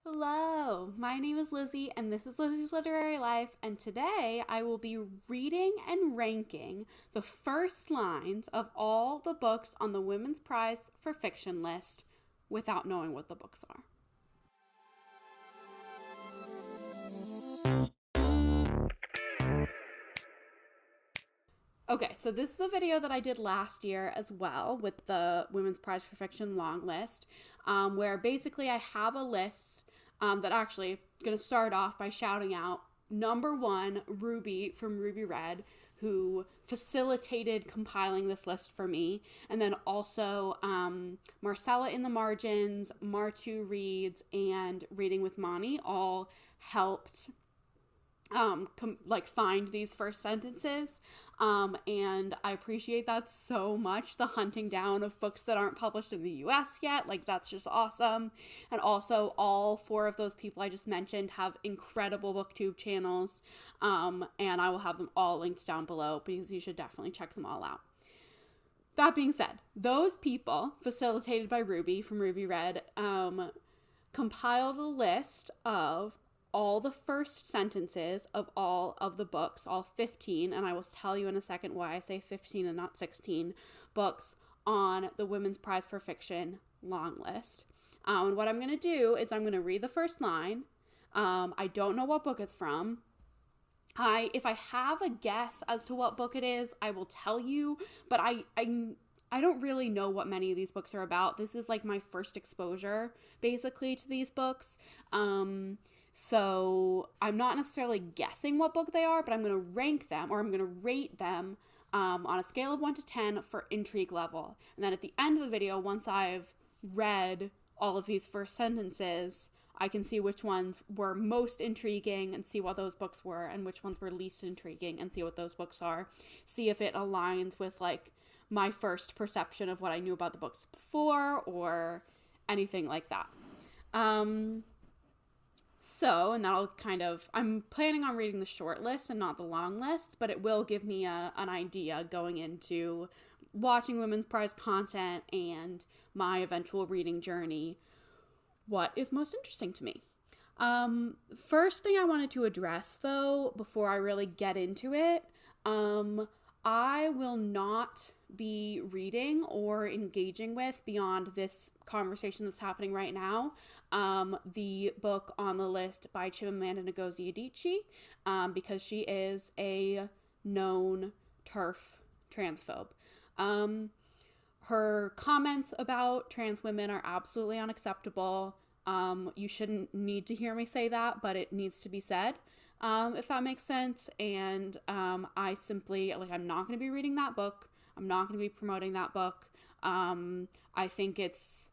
Hello, my name is Lizzie, and this is Lizzie's Literary Life. And today I will be reading and ranking the first lines of all the books on the Women's Prize for Fiction list without knowing what the books are. Okay, so this is a video that I did last year as well with the Women's Prize for Fiction long list, where basically I have a list that actually going to start off by shouting out number one, Ruby from Ruby Red, who facilitated compiling this list for me, and then also Marcella in the Margins, Martu Reads, and Reading with Moni all helped find these first sentences, and I appreciate that so much. The hunting down of books that aren't published in the US yet, that's just awesome. And also all four of those people I just mentioned have incredible booktube channels, and I will have them all linked down below because you should definitely check them all out. That being said, those people, facilitated by Ruby from Ruby Red, compiled a list of all the first sentences of all of the books, all 15, and I will tell you in a second why I say 15 and not 16 books on the Women's Prize for Fiction long list. And what I'm going to do is I'm going to read the first line. I don't know what book it's from. If I have a guess as to what book it is, I will tell you, but I don't really know what many of these books are about. This is my first exposure, basically, to these books. So I'm not necessarily guessing what book they are, but I'm going to rank them, or I'm going to rate them on a scale of 1 to 10 for intrigue level. And then at the end of the video, once I've read all of these first sentences, I can see which ones were most intriguing and see what those books were, and which ones were least intriguing and see what those books are. See if it aligns with my first perception of what I knew about the books before or anything like that. And that'll I'm planning on reading the short list and not the long list, but it will give me an idea going into watching Women's Prize content and my eventual reading journey, what is most interesting to me. First thing I wanted to address, though, before I really get into it, I will not be reading or engaging with, beyond this conversation that's happening right now, the book on the list by Chimamanda Ngozi Adichie, because she is a known TERF transphobe. Her comments about trans women are absolutely unacceptable. You shouldn't need to hear me say that, but it needs to be said, if that makes sense. And I simply, I'm not going to be reading that book. I'm not going to be promoting that book. I think it's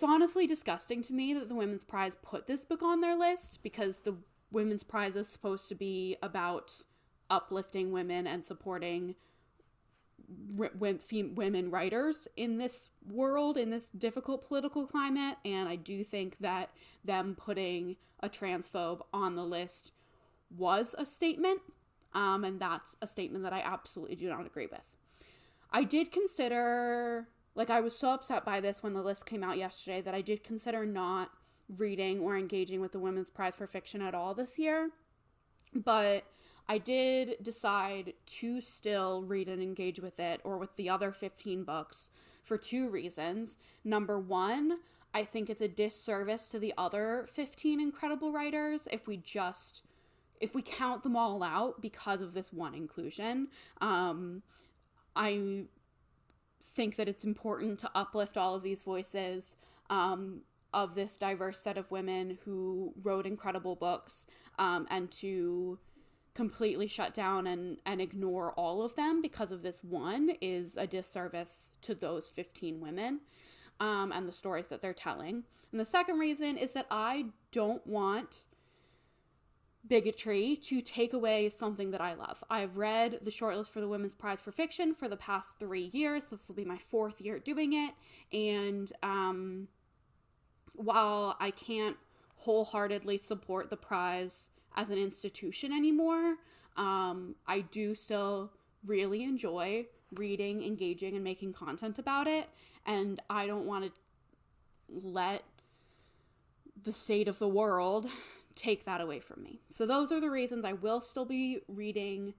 honestly disgusting to me that the Women's Prize put this book on their list, because the Women's Prize is supposed to be about uplifting women and supporting women writers in this world, in this difficult political climate. And I do think that them putting a transphobe on the list was a statement. And that's a statement that I absolutely do not agree with. I did consider, I was so upset by this when the list came out yesterday that I did consider not reading or engaging with the Women's Prize for Fiction at all this year. But I did decide to still read and engage with it, or with the other 15 books, for two reasons. Number one, I think it's a disservice to the other 15 incredible writers if we count them all out because of this one inclusion. I think that it's important to uplift all of these voices of this diverse set of women who wrote incredible books, and to completely shut down and ignore all of them because of this one is a disservice to those 15 women and the stories that they're telling. And the second reason is that I don't want bigotry to take away something that I love. I've read the shortlist for the Women's Prize for Fiction for the past 3 years. This will be my 4th year doing it. And while I can't wholeheartedly support the prize as an institution anymore, I do still really enjoy reading, engaging, and making content about it. And I don't want to let the state of the world take that away from me. So those are the reasons I will still be reading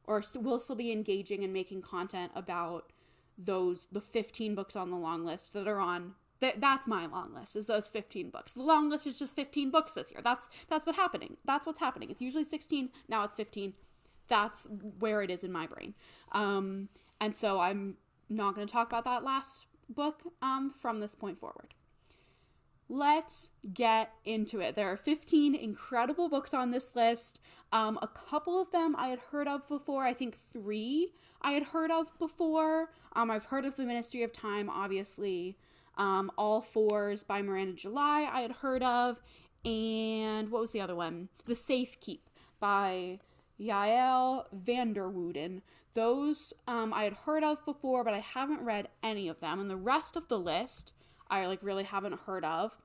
or will still be engaging and making content about the 15 books on the long list that are on. That's my long list, is those 15 books. The long list is just 15 books this year. That's what's happening. That's what's happening. It's usually 16. Now it's 15. That's where it is in my brain. And so I'm not going to talk about that last book from this point forward. Let's get into it. There are 15 incredible books on this list. A couple of them I had heard of before. I think 3 I had heard of before. I've heard of The Ministry of Time, obviously. All Fours by Miranda July I had heard of. And what was the other one? The Safe Keep by Yael Vanderwooden. Those I had heard of before, but I haven't read any of them. And the rest of the list I really haven't heard of.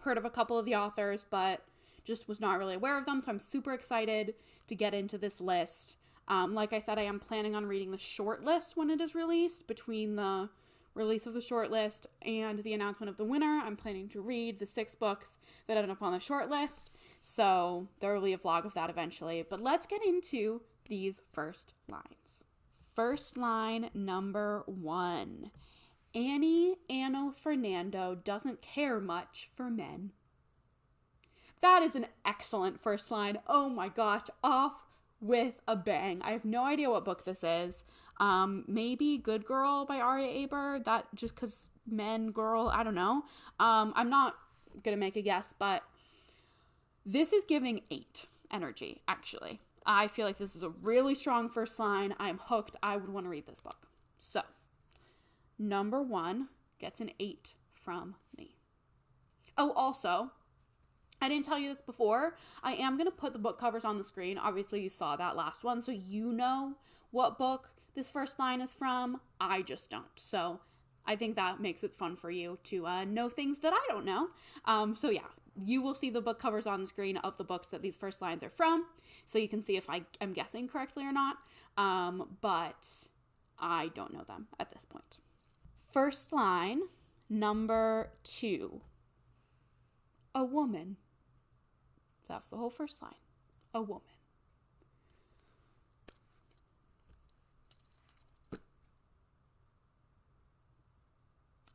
Heard of a couple of the authors, but just was not really aware of them. So I'm super excited to get into this list. Like I said, I am planning on reading the short list when it is released. Between the release of the short list and the announcement of the winner, I'm planning to read the 6 books that end up on the short list. So there will be a vlog of that eventually. But let's get into these first lines. First line number 1. Anno Fernando doesn't care much for men. That is an excellent first line. Oh my gosh, off with a bang. I have no idea what book this is. Maybe Good Girl by Aria Aber. That just because men, girl, I don't know. I'm not going to make a guess, but this is giving 8 energy, actually. I feel like this is a really strong first line. I'm hooked. I would want to read this book. So, number 1 gets an 8 from me. Oh, also, I didn't tell you this before. I am going to put the book covers on the screen. Obviously, you saw that last one, so you know what book this first line is from. I just don't. So I think that makes it fun for you to know things that I don't know. So yeah, you will see the book covers on the screen of the books that these first lines are from, so you can see if I am guessing correctly or not. But I don't know them at this point. First line, number 2. A woman. That's the whole first line. A woman.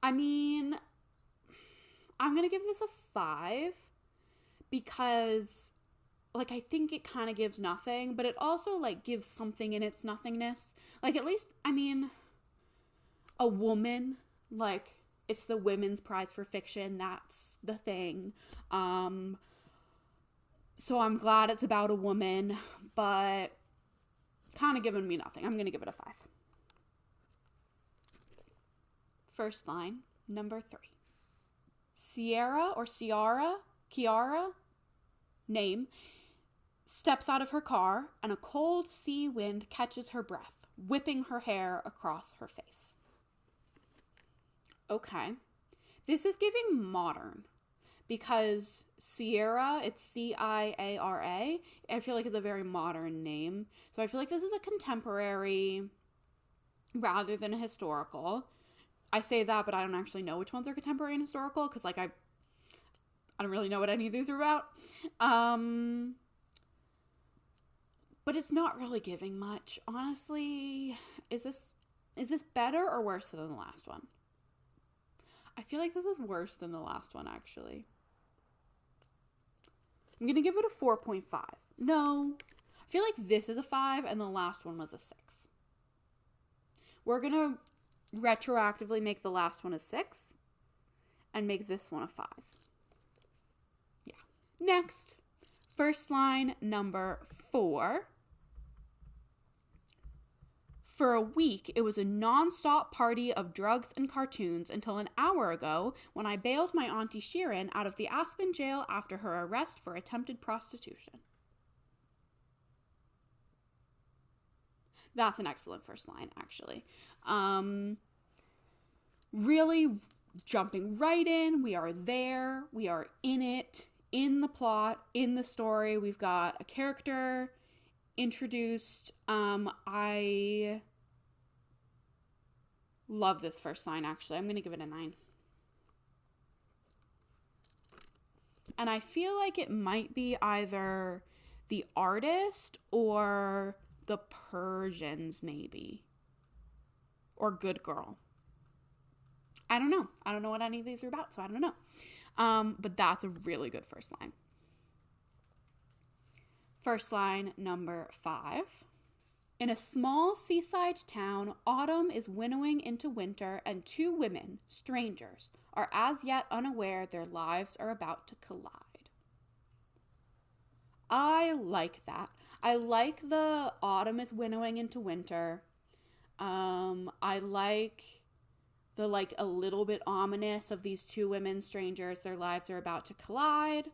I mean, I'm going to give this a 5 because, I think it kind of gives nothing, but it also, gives something in its nothingness. At least, a woman, it's the Women's Prize for Fiction. That's the thing. So I'm glad it's about a woman, but kind of giving me nothing. I'm going to give it a 5. First line, number 3. Kiara, name, steps out of her car and a cold sea wind catches her breath, whipping her hair across her face. Okay. This is giving modern because Ciara, it's Ciara, I feel like it's a very modern name. So I feel like this is a contemporary rather than a historical. I say that, but I don't actually know which ones are contemporary and historical because, I don't really know what any of these are about. But it's not really giving much. Honestly, is this better or worse than the last one? I feel like this is worse than the last one, actually. I'm going to give it a 4.5. No, I feel like this is a 5 and the last one was a 6. We're going to retroactively make the last one a 6 and make this one a 5. Yeah. Next, first line number 4. For a week, it was a non-stop party of drugs and cartoons until an hour ago when I bailed my Auntie Sheeran out of the Aspen jail after her arrest for attempted prostitution. That's an excellent first line, actually. Really jumping right in. We are there. We are in it, in the plot, in the story. We've got a character introduced. I love this first line, actually. I'm going to give it a 9. And I feel like it might be either the artist or the Persians, maybe. Or Good Girl. I don't know. I don't know what any of these are about, so I don't know. But that's a really good first line. First line number 5. In a small seaside town, autumn is winnowing into winter, and 2 women, strangers, are as yet unaware their lives are about to collide. I like that. I like the autumn is winnowing into winter. I like the a little bit ominous of these 2 women, strangers, their lives are about to collide.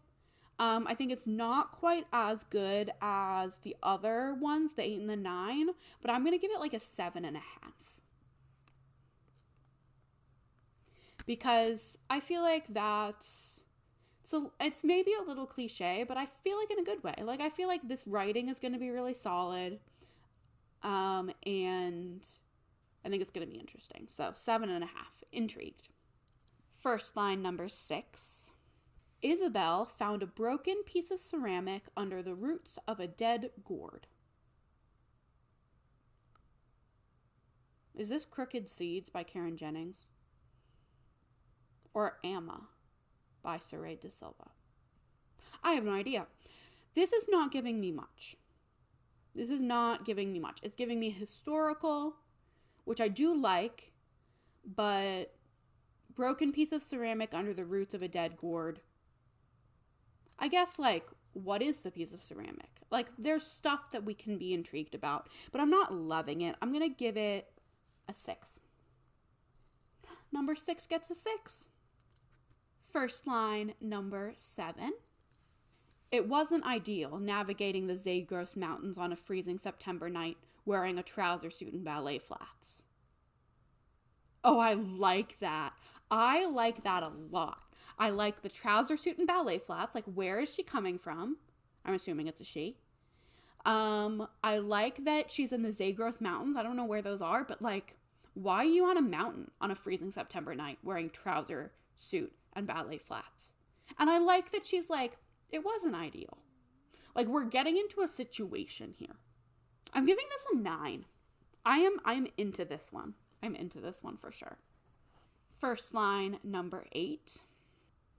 I think it's not quite as good as the other ones, the 8 and the 9, but I'm going to give it a 7.5. Because I feel like so it's maybe a little cliche, but I feel like in a good way. I feel like this writing is going to be really solid. And I think it's going to be interesting. So 7.5, intrigued. First line number 6. Isabel found a broken piece of ceramic under the roots of a dead gourd. Is this Crooked Seeds by Karen Jennings? Or Amma by Saray De Silva? I have no idea. This is not giving me much. It's giving me historical, which I do like, but broken piece of ceramic under the roots of a dead gourd. I guess, what is the piece of ceramic? There's stuff that we can be intrigued about, but I'm not loving it. I'm going to give it a 6. Number 6 gets a 6. First line, number 7. It wasn't ideal navigating the Zagros Mountains on a freezing September night wearing a trouser suit and ballet flats. Oh, I like that. I like that a lot. I like the trouser suit and ballet flats. Where is she coming from? I'm assuming it's a she. I like that she's in the Zagros Mountains. I don't know where those are, but why are you on a mountain on a freezing September night wearing trouser suit and ballet flats? And I like that she's it wasn't ideal. We're getting into a situation here. I'm giving this a 9. I'm into this one. I'm into this one for sure. First line, number 8.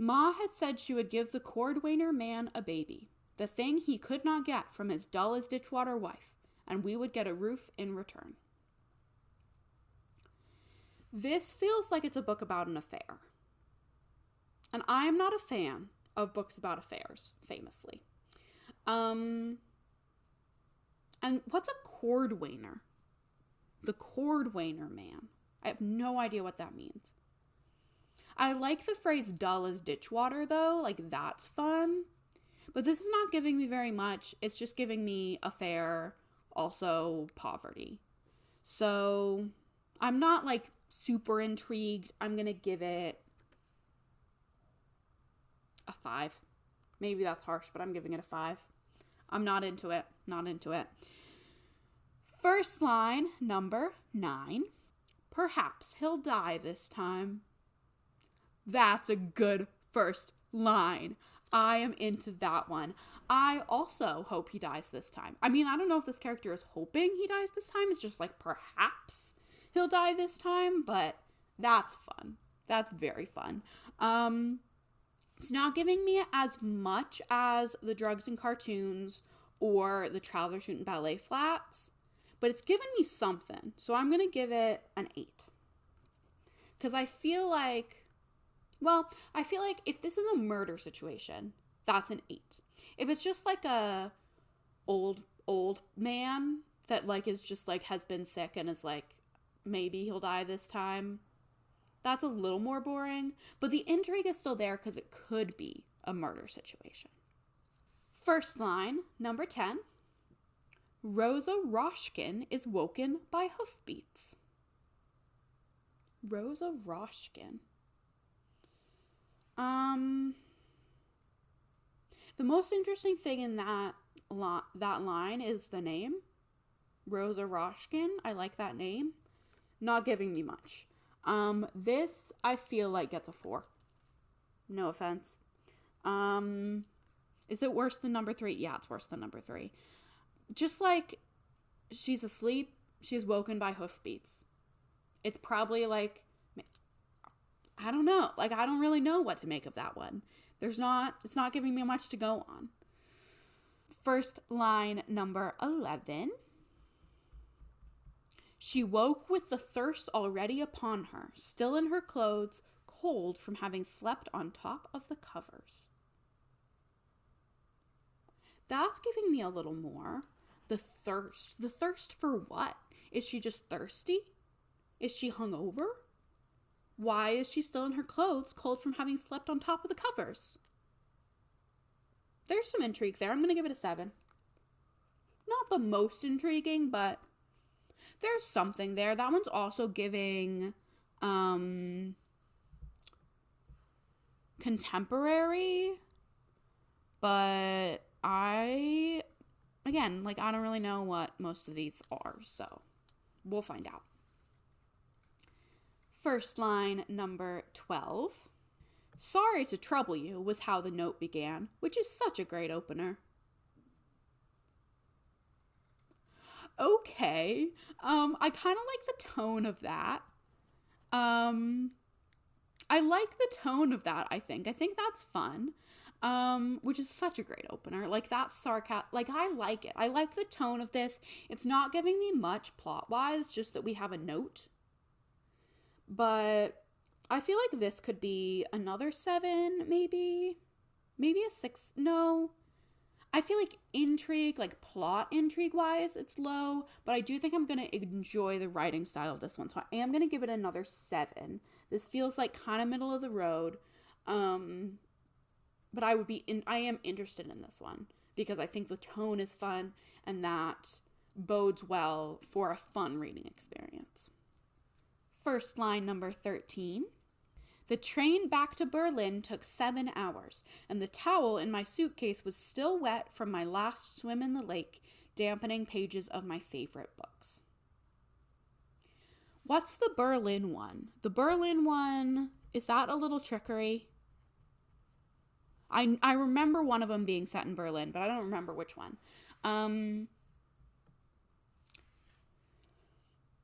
Ma had said she would give the cordwainer man a baby, the thing he could not get from his dull-as-ditchwater wife, and we would get a roof in return. This feels like it's a book about an affair. And I'm not a fan of books about affairs, famously. And what's a cordwainer? The cordwainer man. I have no idea what that means. I like the phrase dull as ditchwater, though. That's fun. But this is not giving me very much. It's just giving me affair, also poverty. So I'm not, super intrigued. I'm going to give it a 5. Maybe that's harsh, but I'm giving it a 5. I'm not into it. Not into it. First line, number 9. Perhaps he'll die this time. That's a good first line. I am into that one. I also hope he dies this time. I don't know if this character is hoping he dies this time. It's just perhaps he'll die this time, but that's fun. That's very fun. It's not giving me as much as the drugs and cartoons or the trouser suit and ballet flats, but it's given me something. So I'm going to give it an 8. Because I feel like if this is a murder situation, that's an 8. If it's just a old man that is just has been sick and is maybe he'll die this time, that's a little more boring. But the intrigue is still there because it could be a murder situation. First line, number 10. Rosa Roshkin is woken by hoofbeats. Rosa Roshkin. The most interesting thing in that line is the name. Rosa Roshkin. I like that name. Not giving me much. This I feel like gets a 4. No offense. Is it worse than number 3? Yeah, it's worse than number 3. Just like she's asleep, she's woken by hoofbeats. It's probably like, I don't know. Like, I don't really know what to make of that one. It's not giving me much to go on. First line, number 11. She woke with the thirst already upon her, still in her clothes, cold from having slept on top of the covers. That's giving me a little more. The thirst. The thirst for what? Is she just thirsty? Is she hungover? Why is she still in her clothes, cold from having slept on top of the covers? There's some intrigue there. I'm going to give it a 7. Not the most intriguing, but there's something there. That one's also giving contemporary, but I don't really know what most of these are, so we'll find out. First line, number 12. Sorry to trouble you was how the note began, which is such a great opener. Okay. I kind of like the tone of that. I like the tone of that, I think. I think that's fun. Which is such a great opener. Like, that's sarcasm. Like, I like it. I like the tone of this. It's not giving me much plot-wise, just that we have a note. But I feel like this could be another 7, maybe. Maybe a 6. No. I feel like intrigue, like plot intrigue-wise, it's low. But I do think I'm going to enjoy the writing style of this one. So I am going to give it another 7. This feels like kind of middle of the road. But I am interested in this one because I think the tone is fun and that bodes well for a fun reading experience. First line, number 13. The train back to Berlin took 7 hours, and the towel in my suitcase was still wet from my last swim in the lake, dampening pages of my favorite books. What's the Berlin one? The Berlin one, is that a little trickery? I remember one of them being set in Berlin, but I don't remember which one.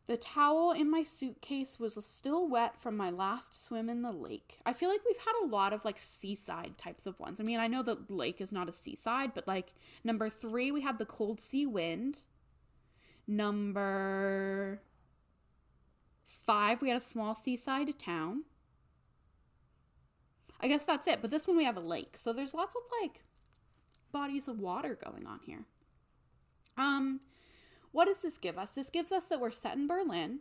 The towel in my suitcase was still wet from my last swim in the lake. I feel like we've had a lot of like seaside types of ones. I mean, I know the lake is not a seaside, but like number 3, we had the cold sea wind. Number 5, we had a small seaside town. I guess that's it. But this one we have a lake. So there's lots of like bodies of water going on here. What does this give us? This gives us that we're set in Berlin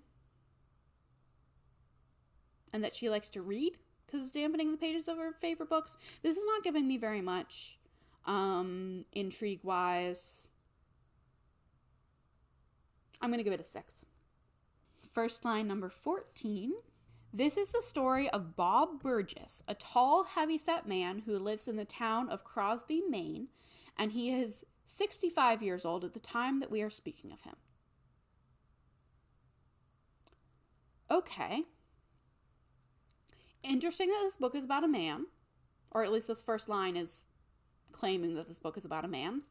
and that she likes to read because it's dampening the pages of her favorite books. This is not giving me very much intrigue-wise. I'm going to give it a 6. First line, number 14. This is the story of Bob Burgess, a tall, heavy-set man who lives in the town of Crosby, Maine, and he is 65 years old at the time that we are speaking of him. Okay. Interesting that this book is about a man, or at least this first line is claiming that this book is about a man.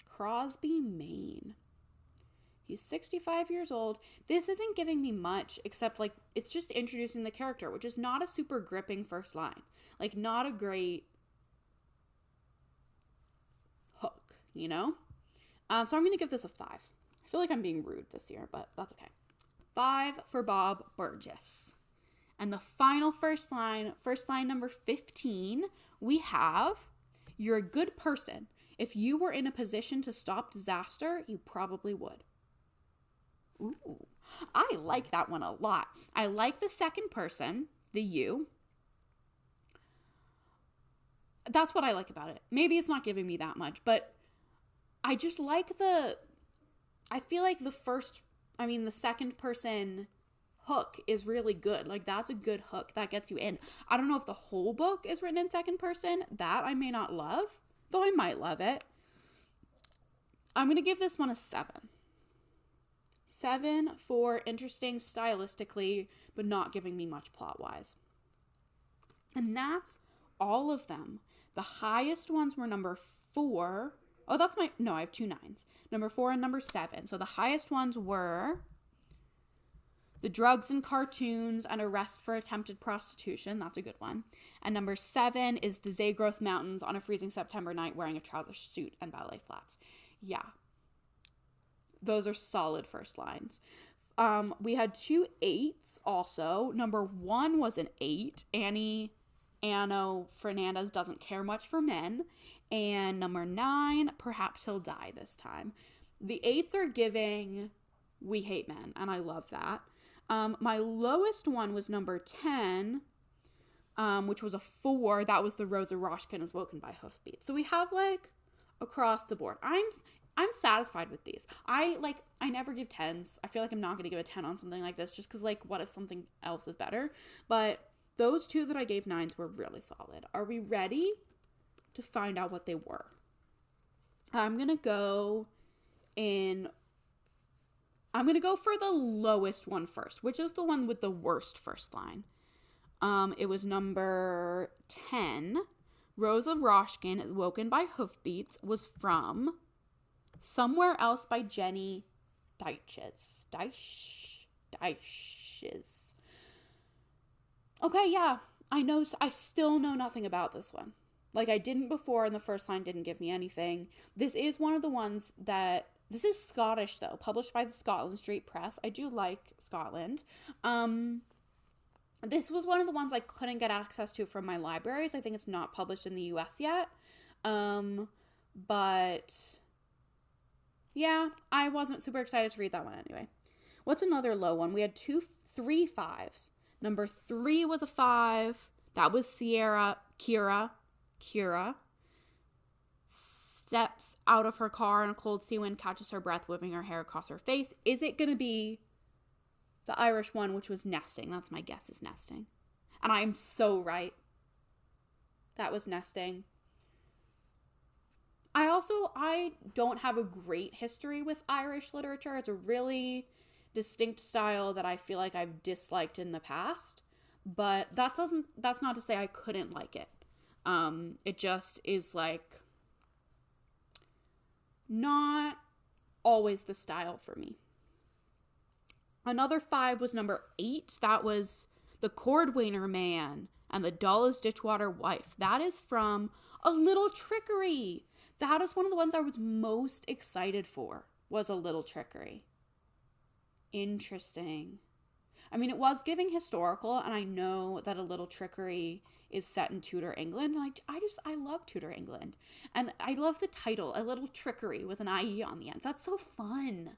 Crosby, Maine. He's 65 years old. This isn't giving me much, except, like, it's just introducing the character, which is not a super gripping first line. Like, not a great hook, you know? So I'm going to give this a 5. I feel like I'm being rude this year, but that's okay. 5 for Bob Burgess. And the final first line number 15, we have, you're a good person. If you were in a position to stop disaster, you probably would. Ooh, I like that one a lot. I like the second person, the you. That's what I like about it. Maybe it's not giving me that much, but I just like I feel like the second person hook is really good. Like, that's a good hook that gets you in. I don't know if the whole book is written in second person. That I may not love, though I might love it. I'm going to give this one a 7. 7 for interesting stylistically, but not giving me much plot-wise. And that's all of them. The highest ones were number 4. Oh, that's my, no, I have 2 9s. Number 4 and number 7. So the highest ones were The Drugs in Cartoons and Arrest for Attempted Prostitution. That's a good one. And number 7 is The Zagros Mountains on a Freezing September Night Wearing a Trouser Suit and Ballet Flats. Yeah. Those are solid first lines. We had 2 8s also. Number 1 was an 8. Ano Fernandez Doesn't Care Much for Men. And number 9, Perhaps He'll Die This Time. The 8s are giving We Hate Men, and I love that. My lowest one was number 10, which was a 4. That was The Rosa Roshkin Is Woken by Hoofbeats. So we have like across the board. I'm satisfied with these. I never give 10s. I feel like I'm not going to give a 10 on something like this just because, like, what if something else is better? But those 2 that I gave 9s were really solid. Are we ready to find out what they were? I'm going to go for the lowest one first, which is the one with the worst first line. It was number 10. Rosa Roshkin Is Woken by Hoofbeats was from Somewhere Else by Jenny Deiches. Okay, yeah. I still know nothing about this one. Like I didn't before, and the first line didn't give me anything. This is one of the ones that... This is Scottish, though, published by the Scotland Street Press. I do like Scotland. This was one of the ones I couldn't get access to from my libraries. I think it's not published in the US yet. But yeah, I wasn't super excited to read that one anyway. What's another low one? We had 3 5s. Number 3 was a 5. That was Kira. Steps out of her car and a cold sea wind catches her breath, whipping her hair across her face. Is it going to be the Irish one, which was Nesting? That's my guess, is Nesting. And I'm so right. That was Nesting. I don't have a great history with Irish literature. It's a really distinct style that I feel like I've disliked in the past. But that's not to say I couldn't like it. It just is like... not always the style for me. Another 5 was number 8. That was The Cordwainer Man and the Dullest Ditchwater Wife. That is from A Little Trickery. That is one of the ones I was most excited for, was A Little Trickery. Interesting. I mean, it was giving historical, and I know that A Little Trickery is set in Tudor England, and I love Tudor England. And I love the title, A Little Trickery, with an IE on the end. That's so fun.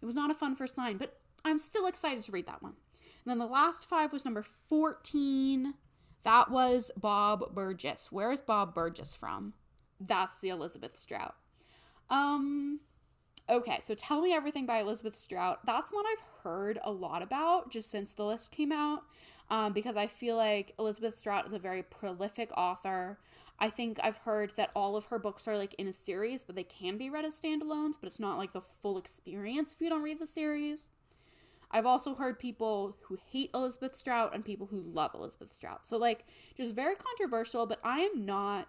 It was not a fun first line, but I'm still excited to read that one. And then the last 5 was number 14. That was Bob Burgess. Where is Bob Burgess from? That's the Elizabeth Strout. Okay, so Tell Me Everything by Elizabeth Strout. That's one I've heard a lot about just since the list came out, because I feel like Elizabeth Strout is a very prolific author. I think I've heard that all of her books are like in a series, but they can be read as standalones, but it's not like the full experience if you don't read the series. I've also heard people who hate Elizabeth Strout and people who love Elizabeth Strout. So like, just very controversial, but I am not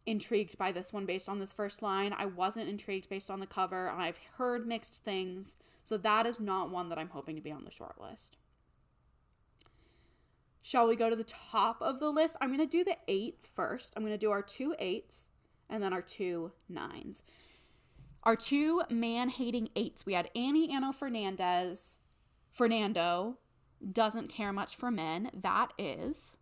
intrigued by this one based on this first line. I wasn't intrigued based on the cover, and I've heard mixed things, so that is not one that I'm hoping to be on the short list. Shall we go to the top of the list? I'm going to do the 8s first. I'm going to do our 2 8s and then our 2 9s. Our 2 man-hating 8s. We had Ano Fernando Doesn't Care Much for Men. That is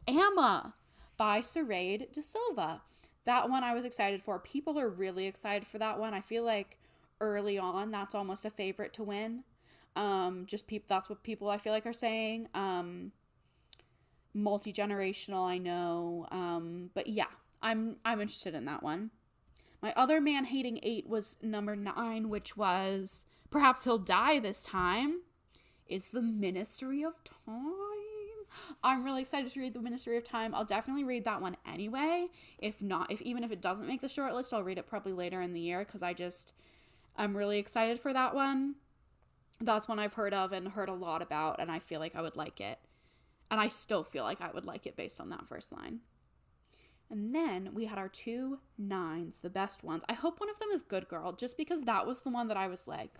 Amma by Sarade De Silva. That one I was excited for. People are really excited for that one. I feel like early on, that's almost a favorite to win. That's what people I feel like are saying. Multi-generational, I know. But yeah, I'm interested in that one. My other man-hating 8 was number 9, which was Perhaps He'll Die This Time. Is The Ministry of Time. I'm really excited to read The Ministry of Time. I'll definitely read that one anyway. Even if it doesn't make the short list, I'll read it probably later in the year because I'm really excited for that one. That's one I've heard of and heard a lot about, and I feel like I would like it. And I still feel like I would like it based on that first line. And then we had our 2 9s, the best ones. I hope one of them is Good Girl, just because that was the one that I was like,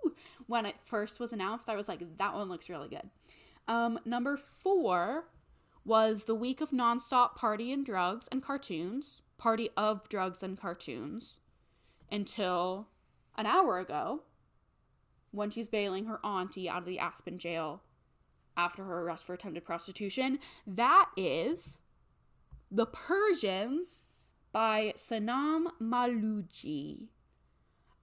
ooh. When it first was announced, I was like, that one looks really good. Number 4 was The Week of Nonstop Party of Drugs and Cartoons, until an hour ago, when she's bailing her auntie out of the Aspen jail after her arrest for attempted prostitution. That is The Persians by Sanam Malouji.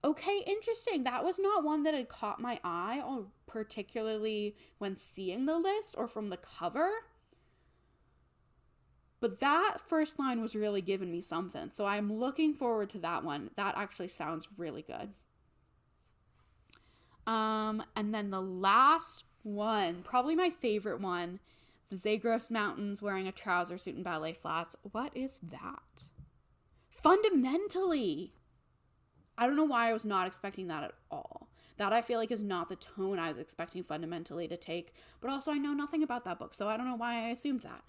Okay, interesting. That was not one that had caught my eye, particularly when seeing the list or from the cover. But that first line was really giving me something. So I'm looking forward to that one. That actually sounds really good. And then the last one, probably my favorite one, the Zagros Mountains wearing a trouser suit and ballet flats. What is that? Fundamentally. I don't know why I was not expecting that at all. That I feel like is not the tone I was expecting Fundamentally to take. But also I know nothing about that book, so I don't know why I assumed that.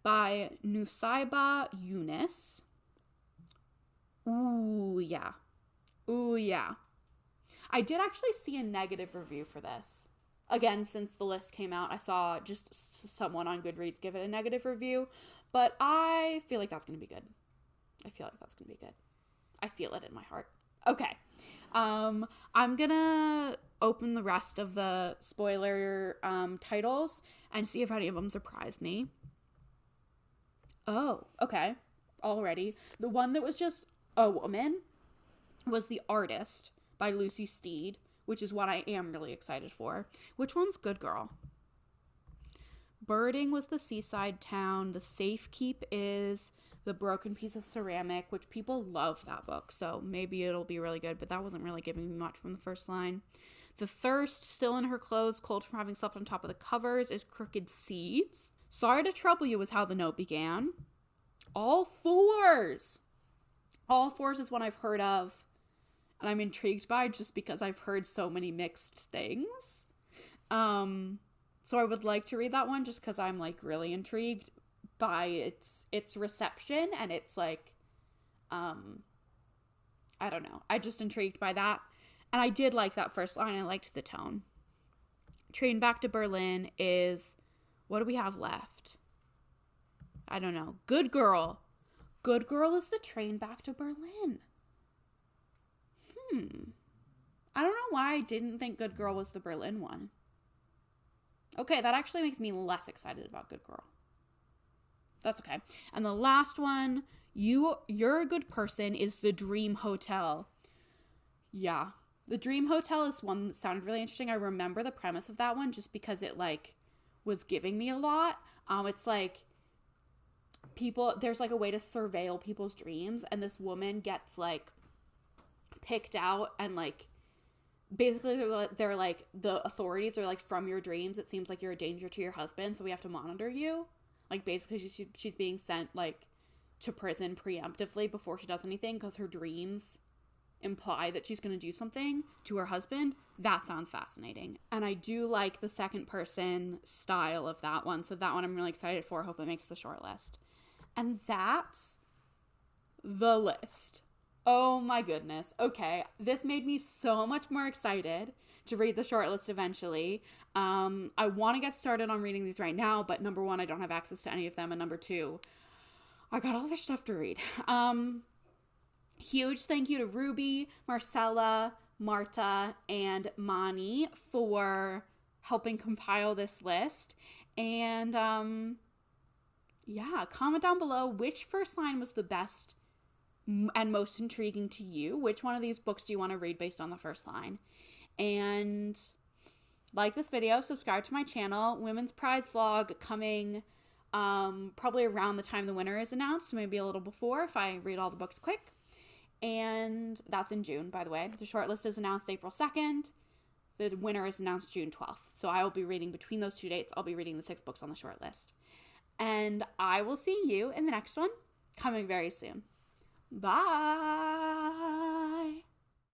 By Nusaiba Yunus. Ooh, yeah. I did actually see a negative review for this. Again, since the list came out, I saw just someone on Goodreads give it a negative review. But I feel like that's going to be good. I feel it in my heart. Okay. I'm going to open the rest of the spoiler titles and see if any of them surprise me. Oh, okay. Already. The one that was just a woman was The Artist by Lucy Steed, which is what I am really excited for. Which one's Good Girl? Birding was The Seaside Town. The Safekeep is The Broken Piece of Ceramic, which people love that book, so maybe it'll be really good, but that wasn't really giving me much from the first line. The Thirst, Still in Her Clothes, Cold from Having Slept on Top of the Covers, is Crooked Seeds. Sorry to Trouble You was how the note began. All Fours is one I've heard of, and I'm intrigued by just because I've heard so many mixed things. So I would like to read that one just because I'm like really intrigued by its reception, and it's like, I don't know. I'm just intrigued by that. And I did like that first line. I liked the tone. Train Back to Berlin is, what do we have left? I don't know. Good Girl. Good Girl is the Train Back to Berlin. I don't know why I didn't think Good Girl was the Berlin one. Okay, that actually makes me less excited about Good Girl. That's okay. And the last one, You're a Good Person, is The Dream Hotel. Yeah. The Dream Hotel is one that sounded really interesting. I remember the premise of that one just because it like was giving me a lot. It's like there's like a way to surveil people's dreams, and this woman gets like picked out, and like basically they're like, the authorities are like, from your dreams it seems like you're a danger to your husband, so we have to monitor you. Like basically she's being sent like to prison preemptively before she does anything because her dreams imply that she's going to do something to her husband. That sounds fascinating, and I do like the second person style of that one, so that one I'm really excited for. Hope it makes the short list. And that's the list. Oh my goodness. Okay, this made me so much more excited to read the shortlist eventually. I want to get started on reading these right now, but number one, I don't have access to any of them, and number two, I got all this stuff to read. Huge thank you to Ruby, Marcella, Marta, and Mani for helping compile this list. And yeah, comment down below which first line was the best and most intriguing to you. Which one of these books do you want to read based on the first line? And like this video, subscribe to my channel. Women's Prize vlog coming probably around the time the winner is announced, maybe a little before if I read all the books quick. And that's in June, by the way. The shortlist is announced April 2nd. The winner is announced June 12th. So I will be reading between those 2 dates. I'll be reading the 6 books on the shortlist. And I will see you in the next one, coming very soon. Bye!